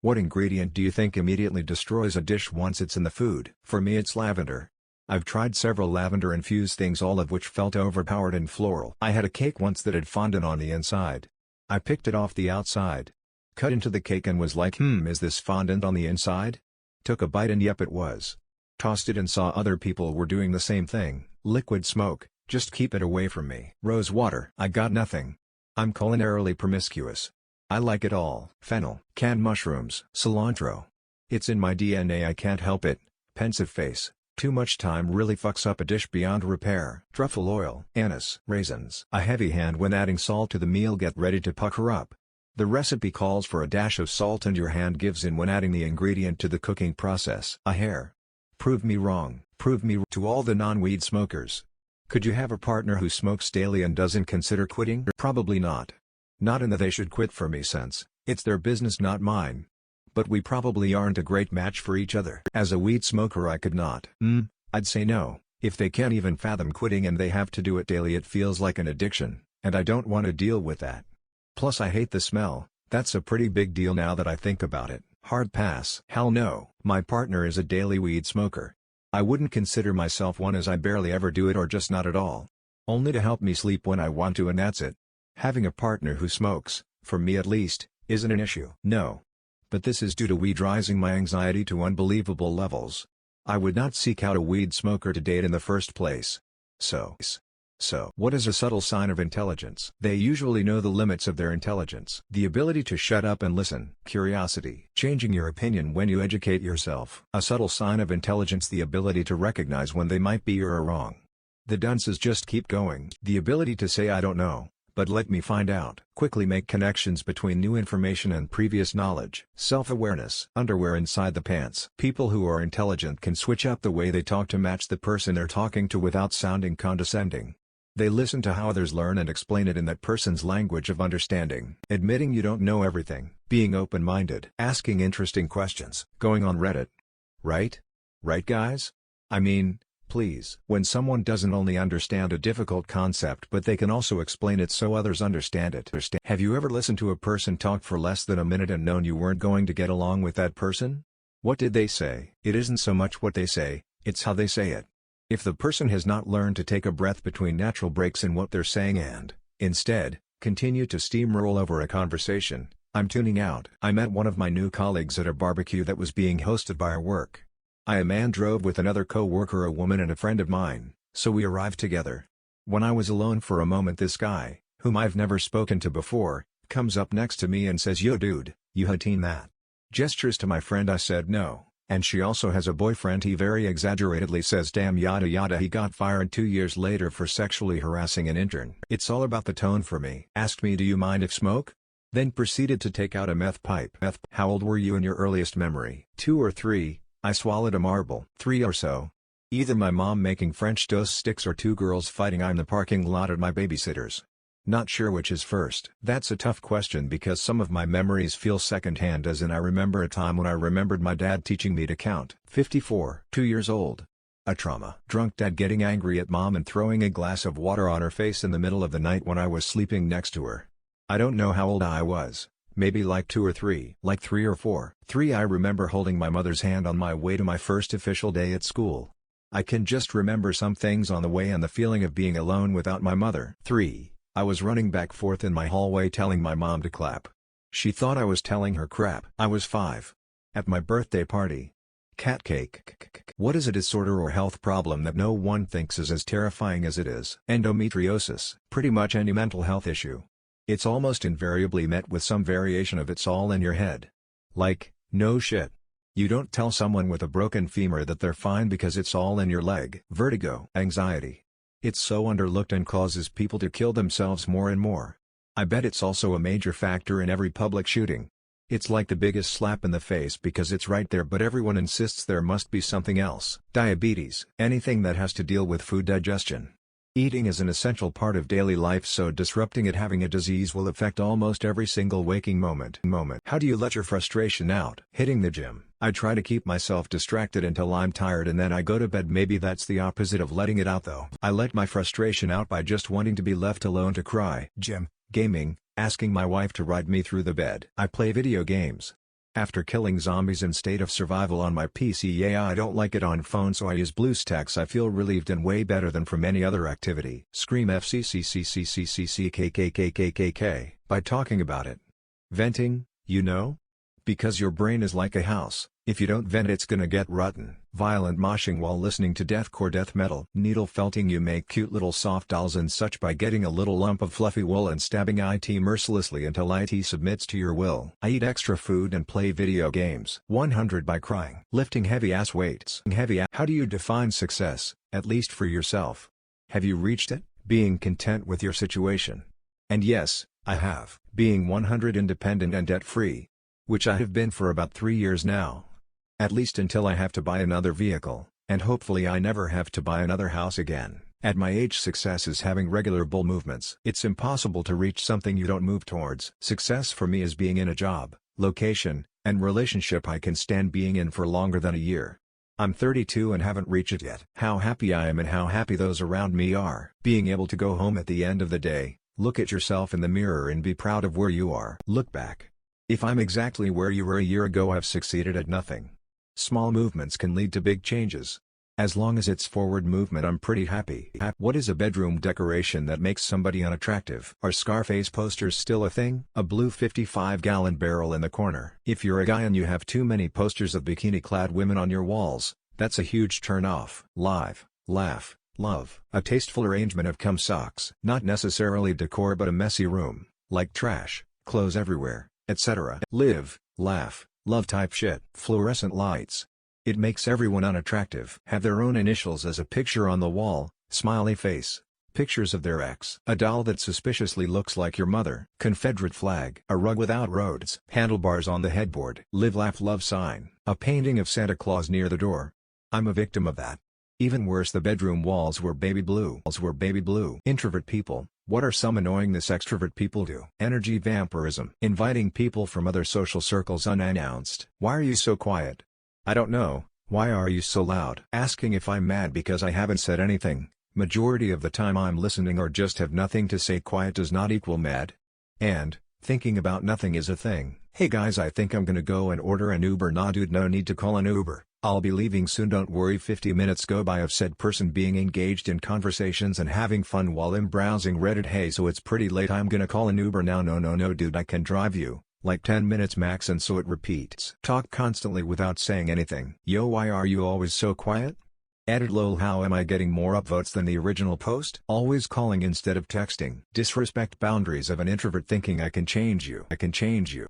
What ingredient do you think immediately destroys a dish once it's in the food? For me it's lavender. I've tried several lavender-infused things, all of which felt overpowered and floral. I had a cake once that had fondant on the inside. I picked it off the outside, cut into the cake and was like, is this fondant on the inside? Took a bite and yep, it was. Tossed it and saw other people were doing the same thing. Liquid smoke, just keep it away from me. Rose water. I got nothing. I'm culinarily promiscuous. I like it all. Fennel, canned mushrooms, cilantro. It's in my DNA, I can't help it. Pensive face. Too much time really fucks up a dish beyond repair. Truffle oil, anise, raisins. A heavy hand when adding salt to the meal, get ready to pucker up. The recipe calls for a dash of salt and your hand gives in when adding the ingredient to the cooking process. A hair. Prove me wrong. Prove me. To all the non-weed smokers. Could you have a partner who smokes daily and doesn't consider quitting? Probably not. Not in the they should quit for me sense. It's their business, not mine. But we probably aren't a great match for each other. As a weed smoker I could not. I'd say no. If they can't even fathom quitting and they have to do it daily, it feels like an addiction, and I don't want to deal with that. Plus I hate the smell. That's a pretty big deal now that I think about it. Hard pass. Hell no. My partner is a daily weed smoker. I wouldn't consider myself one as I barely ever do it or just not at all. Only to help me sleep when I want to and that's it. Having a partner who smokes, for me at least, isn't an issue. No. But this is due to weed rising my anxiety to unbelievable levels. I would not seek out a weed smoker to date in the first place. So, what is a subtle sign of intelligence? They usually know the limits of their intelligence. The ability to shut up and listen. Curiosity. Changing your opinion when you educate yourself. A subtle sign of intelligence. The ability to recognize when they might be wrong. The dunces just keep going. The ability to say I don't know, but let me find out. Quickly make connections between new information and previous knowledge. Self-awareness. Underwear inside the pants. People who are intelligent can switch up the way they talk to match the person they're talking to without sounding condescending. They listen to how others learn and explain it in that person's language of understanding. Admitting you don't know everything. Being open-minded. Asking interesting questions. Going on Reddit. Right? Right, guys? I mean, please. When someone doesn't only understand a difficult concept but they can also explain it so others understand it. Have you ever listened to a person talk for less than a minute and known you weren't going to get along with that person? What did they say? It isn't so much what they say, it's how they say it. If the person has not learned to take a breath between natural breaks in what they're saying and, instead, continue to steamroll over a conversation, I'm tuning out. I met one of my new colleagues at a barbecue that was being hosted by our work. A man drove with another co-worker, a woman and a friend of mine, so we arrived together. When I was alone for a moment, this guy, whom I've never spoken to before, comes up next to me and says, "Yo dude, you had seen that?" Gestures to my friend. I said no. And she also has a boyfriend. He very exaggeratedly says, "Damn yada yada." He got fired 2 years later for sexually harassing an intern. It's all about the tone for me. Asked me, "Do you mind if smoke?" Then proceeded to take out a meth pipe. How old were you in your earliest memory? 2 or 3, I swallowed a marble. 3 or so. Either my mom making French toast sticks or 2 girls fighting in the parking lot at my babysitter's. Not sure which is first. That's a tough question because some of my memories feel secondhand, as in I remember a time when I remembered my dad teaching me to count. 54. 2 years old. A trauma. Drunk dad getting angry at mom and throwing a glass of water on her face in the middle of the night when I was sleeping next to her. I don't know how old I was, maybe like 2 or 3. Like 3 or 4. 3. I remember holding my mother's hand on my way to my first official day at school. I can just remember some things on the way and the feeling of being alone without my mother. 3. I was running back forth in my hallway telling my mom to clap. She thought I was telling her crap. I was 5. At my birthday party. Cat cake. What is a disorder or health problem that no one thinks is as terrifying as it is? Endometriosis. Pretty much any mental health issue. It's almost invariably met with some variation of "it's all in your head." Like, no shit. You don't tell someone with a broken femur that they're fine because it's all in your leg. Vertigo. Anxiety. It's so underlooked and causes people to kill themselves more and more. I bet it's also a major factor in every public shooting. It's like the biggest slap in the face because it's right there, but everyone insists there must be something else. Diabetes. Anything that has to deal with food digestion. Eating is an essential part of daily life, so disrupting it, having a disease, will affect almost every single waking moment. How do you let your frustration out? Hitting the gym. I try to keep myself distracted until I'm tired and then I go to bed. Maybe that's the opposite of letting it out though. I let my frustration out by just wanting to be left alone to cry. Gym, gaming, asking my wife to ride me through the bed. I play video games. After killing zombies in State of Survival on my PC, yeah, I don't like it on phone, so I use BlueStacks. I feel relieved and way better than from any other activity. Scream FCCCCCCKKKKKK by talking about it. Venting, you know? Because your brain is like a house, if you don't vent it's gonna get rotten. Violent moshing while listening to deathcore death metal. Needle felting, you make cute little soft dolls and such by getting a little lump of fluffy wool and stabbing IT mercilessly until IT submits to your will. I eat extra food and play video games. 100 by crying. Lifting heavy ass weights. How do you define success, at least for yourself? Have you reached it? Being content with your situation. And yes, I have. Being 100 independent and debt-free. Which I have been for about 3 years now. At least until I have to buy another vehicle, and hopefully I never have to buy another house again. At my age, success is having regular bowel movements. It's impossible to reach something you don't move towards. Success for me is being in a job, location, and relationship I can stand being in for longer than a year. I'm 32 and haven't reached it yet. How happy I am and how happy those around me are. Being able to go home at the end of the day, look at yourself in the mirror and be proud of where you are. Look back. If I'm exactly where you were a year ago, I've succeeded at nothing. Small movements can lead to big changes. As long as it's forward movement, I'm pretty happy. What is a bedroom decoration that makes somebody unattractive? Are Scarface posters still a thing? A blue 55-gallon barrel in the corner. If you're a guy and you have too many posters of bikini-clad women on your walls, that's a huge turn-off. Live, laugh, love. A tasteful arrangement of cum socks. Not necessarily decor but a messy room, like trash, clothes everywhere, etc. Live, laugh, love type shit. Fluorescent lights. It makes everyone unattractive. Have their own initials as a picture on the wall, smiley face. Pictures of their ex. A doll that suspiciously looks like your mother. Confederate flag. A rug without roads. Handlebars on the headboard. Live laugh love sign. A painting of Santa Claus near the door. I'm a victim of that. Even worse, the bedroom walls were baby blue. Introvert people. What are some annoyingness extrovert people do? Energy vampirism. Inviting people from other social circles unannounced. Why are you so quiet? I don't know. Why are you so loud? Asking if I'm mad because I haven't said anything. Majority of the time I'm listening or just have nothing to say. Quiet does not equal mad. And, thinking about nothing is a thing. Hey guys, I think I'm gonna go and order an Uber. Nah dude, no need to call an Uber. I'll be leaving soon, don't worry. 50 minutes go by of said person being engaged in conversations and having fun while I'm browsing Reddit. Hey, so it's pretty late, I'm gonna call an Uber now. No dude, I can drive you, like 10 minutes max. And so it repeats. Talk constantly without saying anything. Yo, why are you always so quiet? Added lol, how am I getting more upvotes than the original post? Always calling instead of texting. Disrespect boundaries of an introvert thinking I can change you.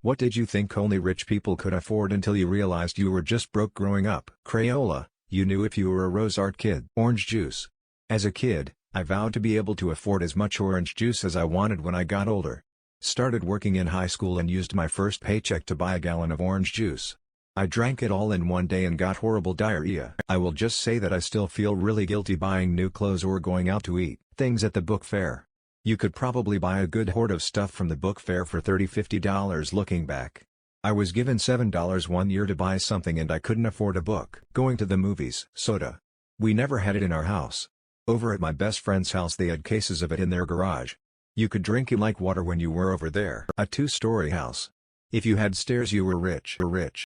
What did you think only rich people could afford until you realized you were just broke growing up? Crayola, you knew if you were a Rose Art kid. Orange juice. As a kid, I vowed to be able to afford as much orange juice as I wanted when I got older. Started working in high school and used my first paycheck to buy a gallon of orange juice. I drank it all in one day and got horrible diarrhea. I will just say that I still feel really guilty buying new clothes or going out to eat things at the book fair. You could probably buy a good hoard of stuff from the book fair for $30–50 looking back. I was given $7 one year to buy something and I couldn't afford a book. Going to the movies. Soda. We never had it in our house. Over at my best friend's house they had cases of it in their garage. You could drink it like water when you were over there. A 2-story house. If you had stairs you were rich.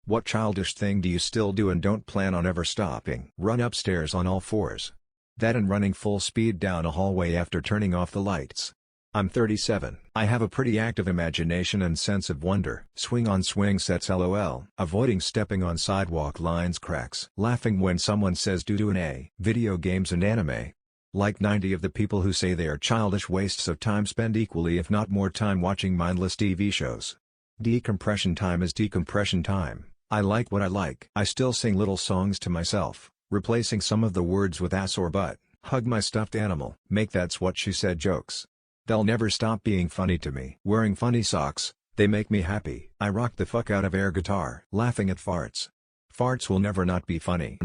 What childish thing do you still do and don't plan on ever stopping? Run upstairs on all fours. That and running full speed down a hallway after turning off the lights. I'm 37. I have a pretty active imagination and sense of wonder. Swing on swing sets lol. Avoiding stepping on sidewalk lines cracks. Laughing when someone says doo-doo and a. Video games and anime. Like 90 of the people who say they are childish wastes of time spend equally if not more time watching mindless TV shows. Decompression time is decompression time. I like what I like. I still sing little songs to myself, replacing some of the words with ass or butt. Hug my stuffed animal. Make that's what she said jokes. They'll never stop being funny to me. Wearing funny socks, they make me happy. I rock the fuck out of air guitar. Laughing at farts. Farts will never not be funny.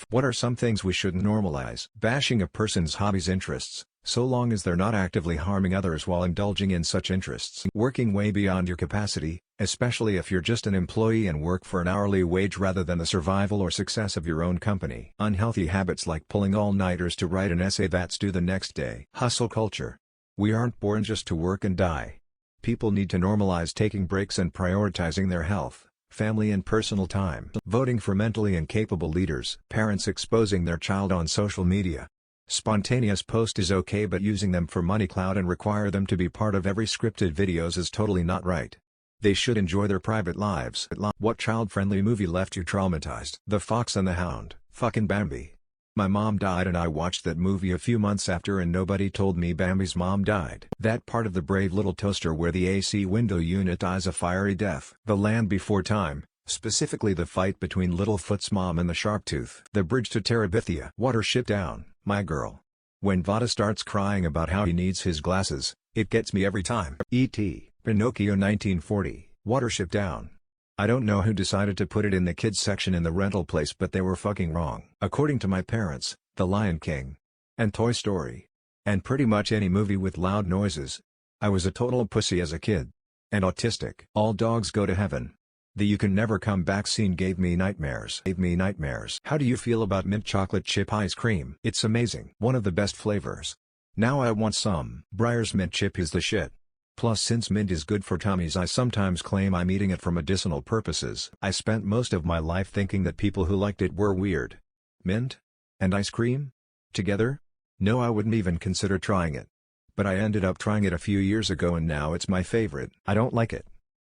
What are some things we shouldn't normalize? Bashing a person's hobbies interests, so long as they're not actively harming others while indulging in such interests. Working way beyond your capacity, especially if you're just an employee and work for an hourly wage rather than the survival or success of your own company. Unhealthy habits like pulling all-nighters to write an essay that's due the next day. Hustle culture. We aren't born just to work and die. People need to normalize taking breaks and prioritizing their health, family and personal time, voting for mentally incapable leaders, parents exposing their child on social media. Spontaneous post is okay, but using them for money clout and require them to be part of every scripted videos is totally not right. They should enjoy their private lives. What child-friendly movie left you traumatized? The Fox and the Hound, fucking Bambi. My mom died and I watched that movie a few months after and nobody told me Bambi's mom died. That part of the Brave Little Toaster where the AC window unit dies a fiery death. The Land Before Time, specifically the fight between Littlefoot's mom and the Sharptooth. The Bridge to Terabithia. Watership Down, My Girl. When Vada starts crying about how he needs his glasses, it gets me every time. E.T., Pinocchio 1940, Watership Down. I don't know who decided to put it in the kids section in the rental place, but they were fucking wrong. According to my parents, The Lion King. And Toy Story. And pretty much any movie with loud noises. I was a total pussy as a kid. And autistic. All dogs go to heaven. The "you can never come back" scene gave me nightmares. How do you feel about mint chocolate chip ice cream? It's amazing. One of the best flavors. Now I want some. Breyer's mint chip is the shit. Plus, since mint is good for tummies, I sometimes claim I'm eating it for medicinal purposes. I spent most of my life thinking that people who liked it were weird. Mint? And ice cream? Together? No, I wouldn't even consider trying it. But I ended up trying it a few years ago and now it's my favorite. I don't like it.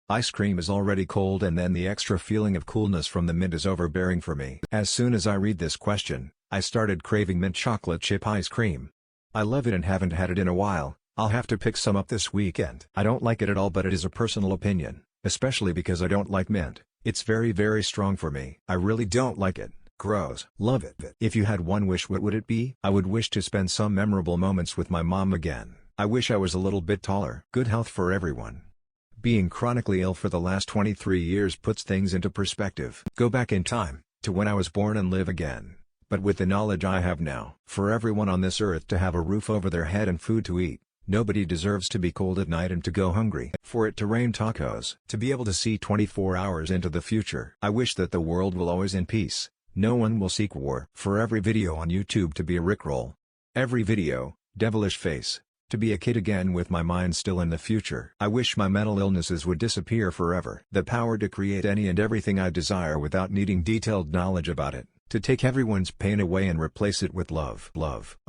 Ice cream is already cold and then the extra feeling of coolness from the mint is overbearing for me. As soon as I read this question, I started craving mint chocolate chip ice cream. I love it and haven't had it in a while. I'll have to pick some up this weekend. I don't like it at all, but it is a personal opinion, especially because I don't like mint. It's very strong for me. I really don't like it. Gross. Love it. If you had one wish, what would it be? I would wish to spend some memorable moments with my mom again. I wish I was a little bit taller. Good health for everyone. Being chronically ill for the last 23 years puts things into perspective. Go back in time, to when I was born and live again. But with the knowledge I have now. For everyone on this earth to have a roof over their head and food to eat. Nobody deserves to be cold at night and to go hungry. For it to rain tacos. To be able to see 24 hours into the future. I wish that the world will always in peace. No one will seek war. For every video on YouTube to be a Rickroll. Every video, devilish face. To be a kid again with my mind still in the future. I wish my mental illnesses would disappear forever. The power to create any and everything I desire without needing detailed knowledge about it. To take everyone's pain away and replace it with love.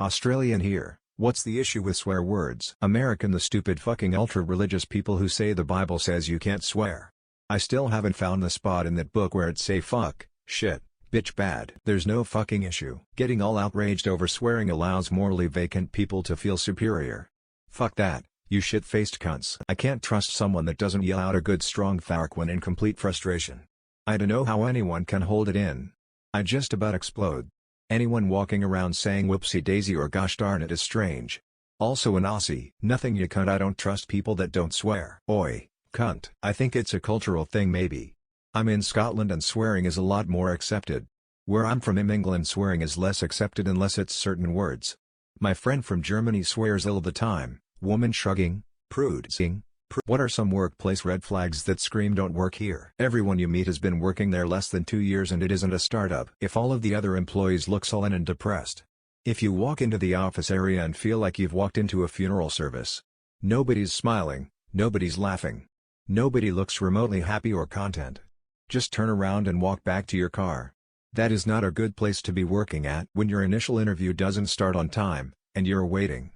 Australian here. What's the issue with swear words? American, the stupid fucking ultra-religious people who say the Bible says you can't swear. I still haven't found the spot in that book where it say fuck, shit, bitch bad. There's no fucking issue. Getting all outraged over swearing allows morally vacant people to feel superior. Fuck that, you shit-faced cunts. I can't trust someone that doesn't yell out a good strong fuck when in complete frustration. I don't know how anyone can hold it in. I just about explode. Anyone walking around saying whoopsie daisy or gosh darn it is strange. Also an Aussie. Nothing you cunt. I don't trust people that don't swear. Oi, cunt. I think it's a cultural thing maybe. I'm in Scotland and swearing is a lot more accepted. Where I'm from in England swearing is less accepted unless it's certain words. My friend from Germany swears all the time. Woman shrugging, prude sing. What are some workplace red flags that scream don't work here? Everyone you meet has been working there less than 2 years and it isn't a startup. If all of the other employees look sullen and depressed. If you walk into the office area and feel like you've walked into a funeral service. Nobody's smiling, nobody's laughing. Nobody looks remotely happy or content. Just turn around and walk back to your car. That is not a good place to be working at. When your initial interview doesn't start on time, and you're waiting.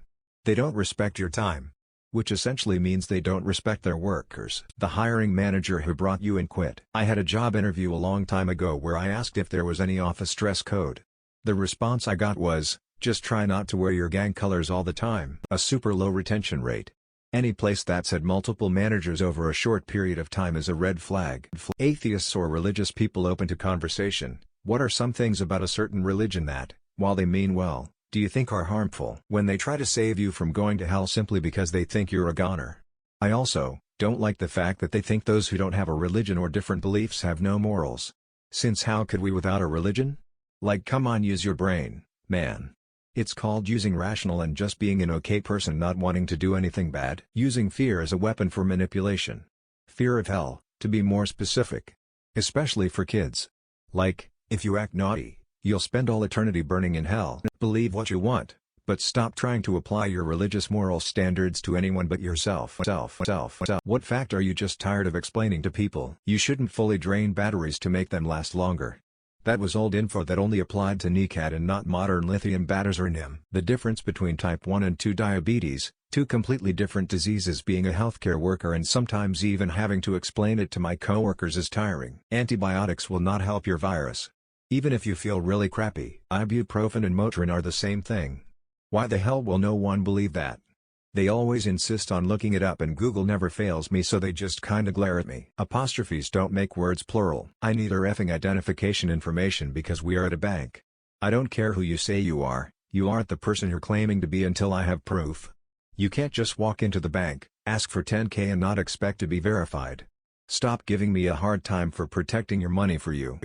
They don't respect your time. Which essentially means they don't respect their workers. The hiring manager who brought you in quit. I had a job interview a long time ago where I asked if there was any office dress code. The response I got was, just try not to wear your gang colors all the time. A super low retention rate. Any place that's had multiple managers over a short period of time is a red flag. Atheists or religious people open to conversation. What are some things about a certain religion that, while they mean well, do you think are harmful? When they try to save you from going to hell simply because they think you're a goner. I also don't like the fact that they think those who don't have a religion or different beliefs have no morals. Since how could we without a religion? Like come on, use your brain, man. It's called using rational and just being an okay person not wanting to do anything bad. Using fear as a weapon for manipulation. Fear of hell, to be more specific. Especially for kids. Like, if you act naughty, you'll spend all eternity burning in hell. Believe what you want, But stop trying to apply your religious moral standards to anyone but yourself. What fact are you just tired of explaining to people? You shouldn't fully drain batteries to make them last longer. That was old info that only applied to NiCad and not modern lithium batteries or NIM. The difference between type 1 and 2 diabetes, two completely different diseases, being a healthcare worker and sometimes even having to explain it to my coworkers, is tiring. Antibiotics will not help your virus. Even if you feel really crappy. Ibuprofen and Motrin are the same thing. Why the hell will no one believe that? They always insist on looking it up and Google never fails me, so they just kinda glare at me. Apostrophes don't make words plural. I need their effing identification information because we are at a bank. I don't care who you say you aren't the person you're claiming to be until I have proof. You can't just walk into the bank, ask for $10K and not expect to be verified. Stop giving me a hard time for protecting your money for you.